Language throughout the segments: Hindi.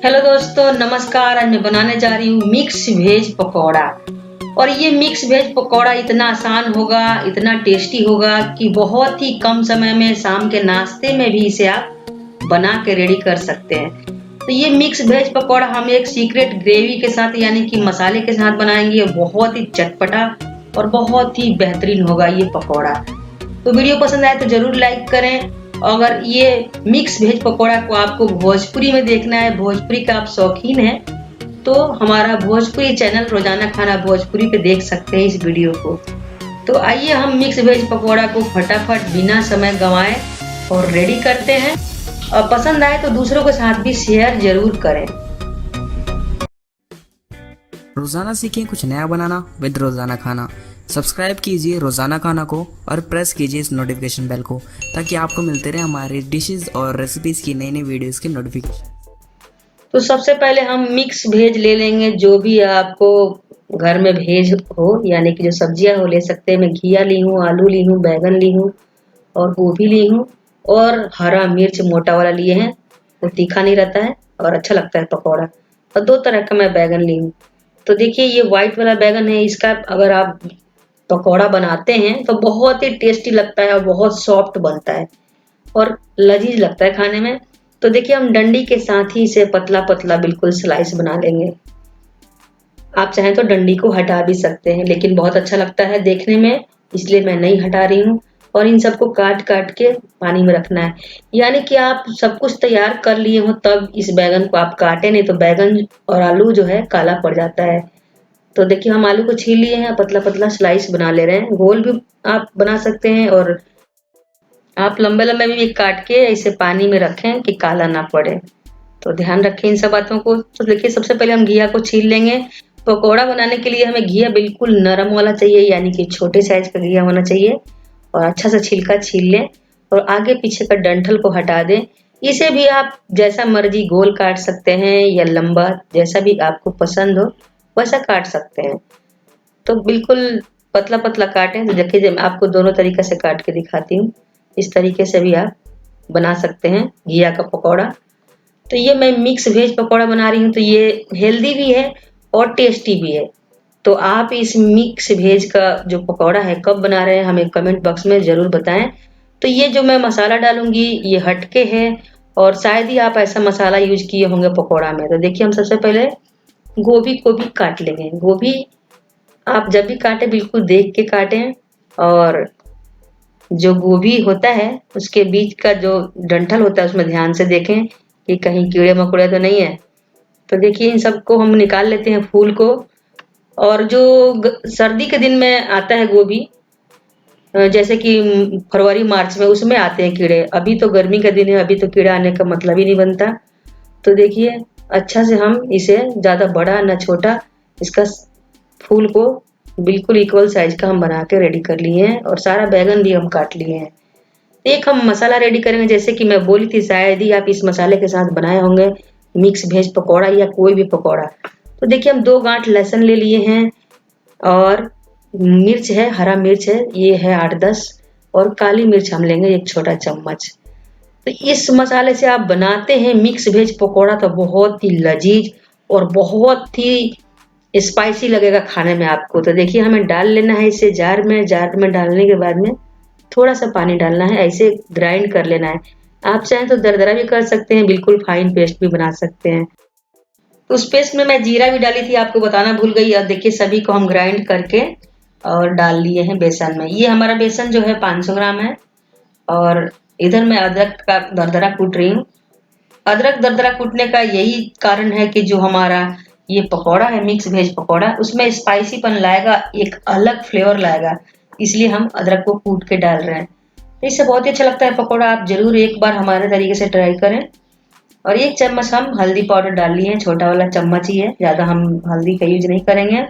हेलो दोस्तों, नमस्कार। आज मैं बनाने जा रही हूँ मिक्स वेज पकौड़ा। और ये मिक्स वेज पकौड़ा इतना आसान होगा, इतना टेस्टी होगा कि बहुत ही कम समय में शाम के नाश्ते में भी इसे आप बना के रेडी कर सकते हैं। तो ये मिक्स वेज पकौड़ा हम एक सीक्रेट ग्रेवी के साथ यानी कि मसाले के साथ बनाएंगे। बहुत ही चटपटा और बहुत ही बेहतरीन होगा ये पकौड़ा। तो वीडियो पसंद आए तो जरूर लाइक करें। अगर ये मिक्स वेज पकौड़ा को आपको भोजपुरी में देखना है, भोजपुरी का आप शौकीन हैं, तो हमारा भोजपुरी चैनल रोजाना खाना भोजपुरी पे देख सकते हैं इस वीडियो को। तो आइए हम मिक्स वेज पकौड़ा को फटाफट बिना समय गंवाए और रेडी करते हैं। और पसंद आए तो दूसरों के साथ भी शेयर जरूर करें। रोज़ाना सीखें कुछ नया बनाना विद रोज़ाना खाना। सब्सक्राइब कीजिए रोज़ाना खाना को और प्रेस कीजिए इस नोटिफिकेशन बेल को ताकि आपको मिलते रहे हमारे डिशेस और रेसिपीज़ की नई नई वीडियोस के नोटिफिकेशन। तो सबसे पहले हम मिक्स वेज ले लेंगे। जो भी आपको घर में वेज हो यानी कि जो सब्जियां हो ले सकते हैं। मैं घिया ली हूँ, आलू ली हूँ, बैगन ली हूँ और गोभी ली हूँ और हरा मिर्च मोटा वाला लिए हैं। वो तीखा नहीं रहता है और अच्छा लगता है पकौड़ा। और 2 तरह का मैं बैगन ली हूँ। तो देखिए ये व्हाइट वाला बैगन है। इसका अगर आप पकौड़ा बनाते हैं तो बहुत ही टेस्टी लगता है और बहुत सॉफ्ट बनता है और लजीज लगता है खाने में। तो देखिए हम डंडी के साथ ही इसे पतला पतला बिल्कुल स्लाइस बना लेंगे। आप चाहें तो डंडी को हटा भी सकते हैं, लेकिन बहुत अच्छा लगता है देखने में, इसलिए मैं नहीं हटा रही हूँ। और इन सबको काट काट के पानी में रखना है। यानी कि आप सब कुछ तैयार कर लिए हो तब इस बैगन को आप काटे, नहीं तो बैगन और आलू जो है काला पड़ जाता है। तो देखिए हम आलू को छील लिए हैं, पतला पतला स्लाइस बना ले रहे हैं। गोल भी आप बना सकते हैं और आप लंबे लंबे भी काट के इसे पानी में रखें कि काला ना पड़े। तो ध्यान रखें इन सब बातों को। तो देखिए सबसे पहले हम घिया को छील लेंगे। पकौड़ा बनाने के लिए हमें घिया बिल्कुल नरम वाला चाहिए, यानी कि छोटे साइज का घिया होना चाहिए। और अच्छा सा छिलका छील लें और आगे पीछे का डंठल को हटा दें। इसे भी आप जैसा मर्जी गोल काट सकते हैं या लंबा, जैसा भी आपको पसंद हो वैसा काट सकते हैं। तो बिल्कुल पतला पतला काटें। तो देखिए जब आपको दोनों तरीके से काट के दिखाती हूँ, इस तरीके से भी आप बना सकते हैं घिया का पकौड़ा। तो ये मैं मिक्स वेज पकौड़ा बना रही हूँ, तो ये हेल्दी भी है और टेस्टी भी है। तो आप इस मिक्स वेज का जो पकौड़ा है कब बना रहे हैं हमें कमेंट बॉक्स में जरूर बताएं। तो ये जो मैं मसाला डालूंगी ये हटके है और शायद ही आप ऐसा मसाला यूज किए होंगे पकौड़ा में। तो देखिए हम सबसे पहले गोभी को भी काट लेंगे। गोभी आप जब भी काटें बिल्कुल देख के काटें। और जो गोभी होता है उसके बीच का जो डंठल होता है उसमें ध्यान से देखें कि कहीं कीड़े मकोड़े तो नहीं है। तो देखिए इन सबको हम निकाल लेते हैं फूल को। और जो सर्दी के दिन में आता है गोभी, जैसे कि फरवरी मार्च में, उसमें आते हैं कीड़े। अभी तो गर्मी का दिन है, अभी तो कीड़ा आने का मतलब ही नहीं बनता। तो देखिए अच्छा से हम इसे ज्यादा बड़ा ना छोटा, इसका फूल को बिल्कुल इक्वल साइज का हम बना के रेडी कर लिए हैं। और सारा बैगन भी हम काट लिए हैं। एक हम मसाला रेडी करेंगे, जैसे कि मैं बोली थी शायद ही आप इस मसाले के साथ बनाए होंगे मिक्स वेज पकौड़ा या कोई भी पकौड़ा। तो देखिए हम 2 गांठ लहसुन ले लिए हैं और मिर्च है, हरा मिर्च है, ये है 8-10। और काली मिर्च हम लेंगे 1 छोटा चम्मच। तो इस मसाले से आप बनाते हैं मिक्स वेज पकौड़ा तो बहुत ही लजीज और बहुत ही स्पाइसी लगेगा खाने में आपको। तो देखिए हमें डाल लेना है इसे जार में। जार में डालने के बाद में थोड़ा सा पानी डालना है, ऐसे ग्राइंड कर लेना है। आप चाहें तो दरदरा भी कर सकते हैं, बिल्कुल फाइन पेस्ट भी बना सकते हैं। तो उस पेस्ट में मैं जीरा भी डाली थी, आपको बताना भूल गई। और देखिए सभी को हम ग्राइंड करके और डाल लिए हैं बेसन में। ये हमारा बेसन जो है 500 ग्राम है। और इधर मैं अदरक का दरदरा कूट रही हूँ। अदरक दरदरा कूटने का यही कारण है कि जो हमारा ये पकौड़ा है मिक्स वेज पकौड़ा, उसमें स्पाइसीपन लाएगा, एक अलग फ्लेवर लाएगा, इसलिए हम अदरक को कूट के डाल रहे हैं। तो इससे बहुत ही अच्छा लगता है पकौड़ा। आप जरूर एक बार हमारे तरीके से ट्राई करें। और 1 चम्मच हम हल्दी पाउडर डाल लिए हैं, छोटा वाला चम्मच ही है, ज्यादा हम हल्दी का यूज नहीं करेंगे।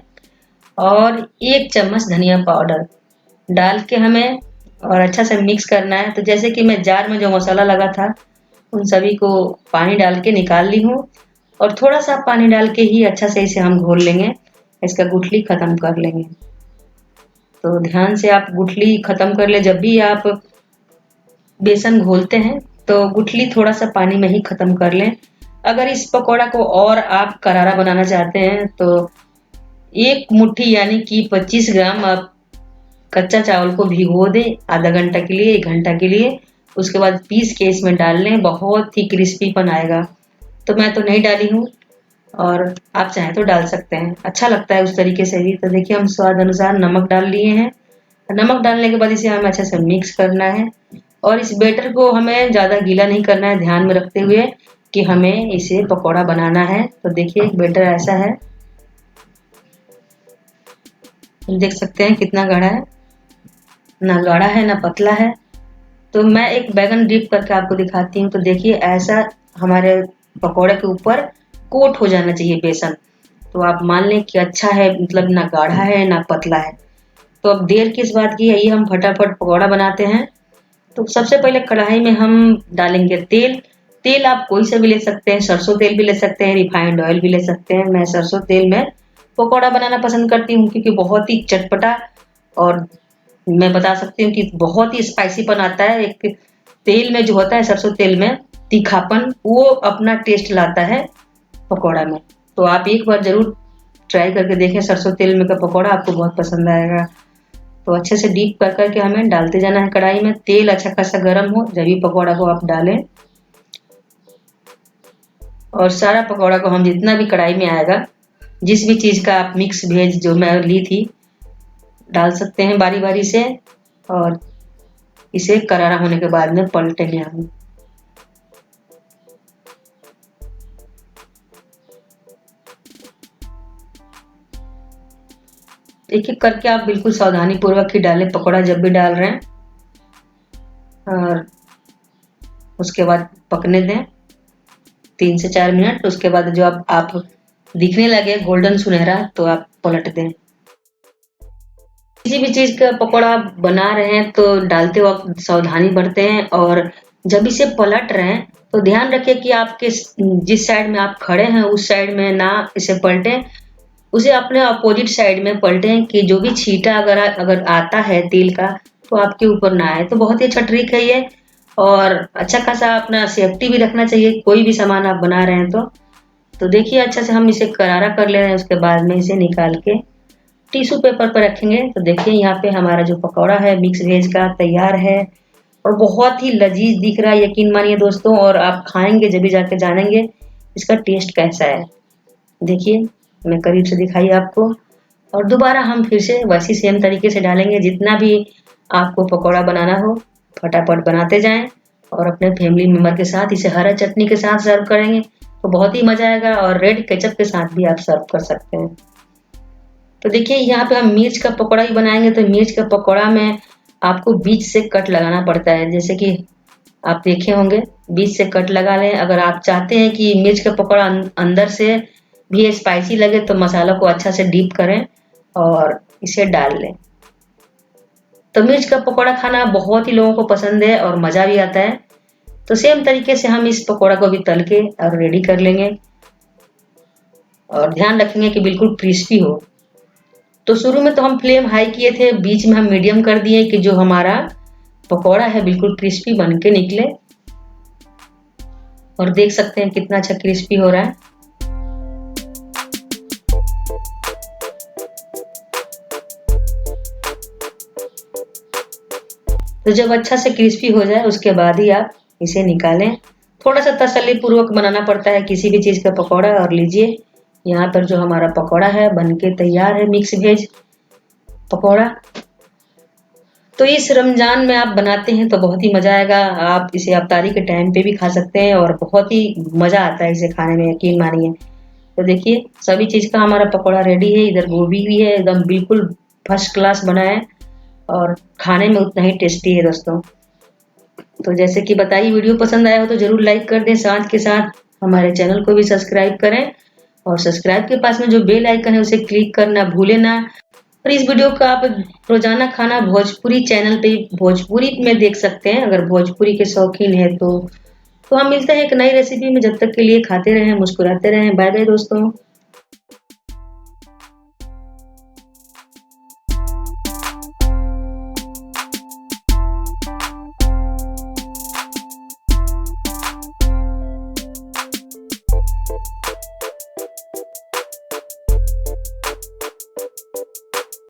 और 1 चम्मच धनिया पाउडर डाल के हमें और अच्छा से मिक्स करना है। तो जैसे कि मैं जार में जो मसाला लगा था उन सभी को पानी डाल के निकाल ली हूँ। और थोड़ा सा पानी डाल के ही अच्छा से इसे हम घोल लेंगे, इसका गुठली खत्म कर लेंगे। तो ध्यान से आप गुठली खत्म कर ले। जब भी आप बेसन घोलते हैं तो गुठली थोड़ा सा पानी में ही खत्म कर लें, अगर इस पकौड़ा को और आप करारा बनाना चाहते हैं तो 1 मुट्ठी यानी कि 25 ग्राम आप कच्चा चावल को भिगो दें आधा घंटा के लिए, 1 घंटा के लिए। उसके बाद पीस के इसमें डाल लें, बहुत ही क्रिस्पीपन आएगा। तो मैं तो नहीं डाली हूँ और आप चाहें तो डाल सकते हैं, अच्छा लगता है उस तरीके से भी। तो देखिए हम स्वाद अनुसार नमक डाल लिए हैं। नमक डालने के बाद इसे हमें अच्छे से मिक्स करना है और इस बैटर को हमें ज़्यादा गीला नहीं करना है, ध्यान में रखते हुए कि हमें इसे पकौड़ा बनाना है। तो देखिए बैटर ऐसा है, देख सकते हैं कितना गाढ़ा है, ना गाढ़ा है ना पतला है। तो मैं एक बैगन डिप करके आपको दिखाती हूँ। तो देखिए ऐसा हमारे पकौड़े के ऊपर कोट हो जाना चाहिए बेसन। तो आप मान लें कि अच्छा है, मतलब ना गाढ़ा है ना पतला है। तो अब देर किस बात की है, ये हम फटाफट पकौड़ा बनाते हैं। तो सबसे पहले कढ़ाई में हम डालेंगे तेल। तेल आप कोई सा भी ले सकते हैं, सरसों तेल भी ले सकते हैं, रिफाइंड ऑयल भी ले सकते हैं। मैं सरसों तेल में पकौड़ा बनाना पसंद करती हूँ क्योंकि बहुत ही चटपटा और मैं बता सकती हूँ कि बहुत ही स्पाइसीपन आता है। एक तेल में जो होता है सरसों तेल में तीखापन, वो अपना टेस्ट लाता है पकौड़ा में। तो आप एक बार जरूर ट्राई करके देखें सरसों तेल में का पकौड़ा, आपको बहुत पसंद आएगा। तो अच्छे से डीप कर करके हमें डालते जाना है कढ़ाई में। तेल अच्छा खासा गर्म हो जब भी पकौड़ा को आप डालें और सारा पकौड़ा को हम जितना भी कढ़ाई में आएगा, जिस भी चीज़ का आप मिक्स वेज जो मैं ली थी डाल सकते हैं बारी बारी से और इसे करारा होने के बाद में पलटेंगे हम। एक एक करके आप बिल्कुल सावधानी पूर्वक ही डालें पकौड़ा जब भी डाल रहे हैं और उसके बाद पकने दें 3 से 4 मिनट। उसके बाद जो आप दिखने लगे गोल्डन सुनहरा तो आप पलट दें। किसी भी चीज़ का पकौड़ा बना रहे हैं तो डालते वक्त सावधानी बरतें हैं और जब इसे पलट रहे हैं तो ध्यान रखें कि आपके जिस साइड में आप खड़े हैं उस साइड में ना इसे पलटें, उसे अपने अपोजिट साइड में पलटें कि जो भी छींटा अगर आता है तेल का तो आपके ऊपर ना आए। तो बहुत ही अच्छा ट्रिक है ये और अच्छा खासा अपना सेफ्टी भी रखना चाहिए कोई भी सामान आप बना रहे हैं तो देखिए अच्छा से हम इसे करारा कर ले रहे हैं। उसके बाद में इसे निकाल के टिश्यू पेपर पर रखेंगे। तो देखिए यहाँ पे हमारा जो पकौड़ा है मिक्स वेज का तैयार है और बहुत ही लजीज दिख रहा है, यकीन मानिए दोस्तों। और आप खाएंगे जब भी जाके जानेंगे इसका टेस्ट कैसा है। देखिए मैं करीब से दिखाई आपको और दोबारा हम फिर से वैसी सेम तरीके से डालेंगे। जितना भी आपको पकौड़ा बनाना हो फटाफट बनाते जाएं और अपने फैमिली मेम्बर के साथ इसे हरा चटनी के साथ सर्व करेंगे तो बहुत ही मजा आएगा और रेड केचप के साथ भी आप सर्व कर सकते हैं। तो देखिए यहाँ पे हम मिर्च का पकौड़ा ही बनाएंगे। तो मिर्च का पकौड़ा में आपको बीच से कट लगाना पड़ता है, जैसे कि आप देखे होंगे बीच से कट लगा लें। अगर आप चाहते हैं कि मिर्च का पकौड़ा अंदर से भी स्पाइसी लगे तो मसाला को अच्छा से डीप करें और इसे डाल लें। तो मिर्च का पकौड़ा खाना बहुत ही लोगों को पसंद है और मज़ा भी आता है। तो सेम तरीके से हम इस पकौड़ा को भी तल के और रेडी कर लेंगे और ध्यान रखेंगे कि बिल्कुल क्रिस्पी हो। तो शुरू में तो हम फ्लेम हाई किए थे, बीच में हम मीडियम कर दिए कि जो हमारा पकौड़ा है बिल्कुल क्रिस्पी बन के निकले और देख सकते हैं कितना अच्छा क्रिस्पी हो रहा है। तो जब अच्छा से क्रिस्पी हो जाए उसके बाद ही आप इसे निकालें। थोड़ा सा तसल्ली पूर्वक बनाना पड़ता है किसी भी चीज़ का पकौड़ा। और लीजिए यहाँ पर जो हमारा पकौड़ा है बनके तैयार है, मिक्स वेज पकौड़ा। तो इस रमजान में आप बनाते हैं तो बहुत ही मज़ा आएगा। आप इसे अफ्तारी के टाइम पे भी खा सकते हैं और बहुत ही मज़ा आता है इसे खाने में, यकीन मानिए। तो देखिए सभी चीज़ का हमारा पकौड़ा रेडी है। इधर गोभी भी है, एकदम बिल्कुल फर्स्ट क्लास बना है और खाने में उतना ही टेस्टी है दोस्तों। तो जैसे कि बताइए वीडियो पसंद आया हो तो ज़रूर लाइक कर दें, साथ के साथ हमारे चैनल को भी सब्सक्राइब करें और सब्सक्राइब के पास में जो बेल आइकन है उसे क्लिक करना भूलें ना। और इस वीडियो को आप रोजाना खाना भोजपुरी चैनल पे भोजपुरी में देख सकते हैं अगर भोजपुरी के शौकीन है तो हम मिलते हैं एक नई रेसिपी में। जब तक के लिए खाते रहें, मुस्कुराते रहें। बाय बाय दोस्तों।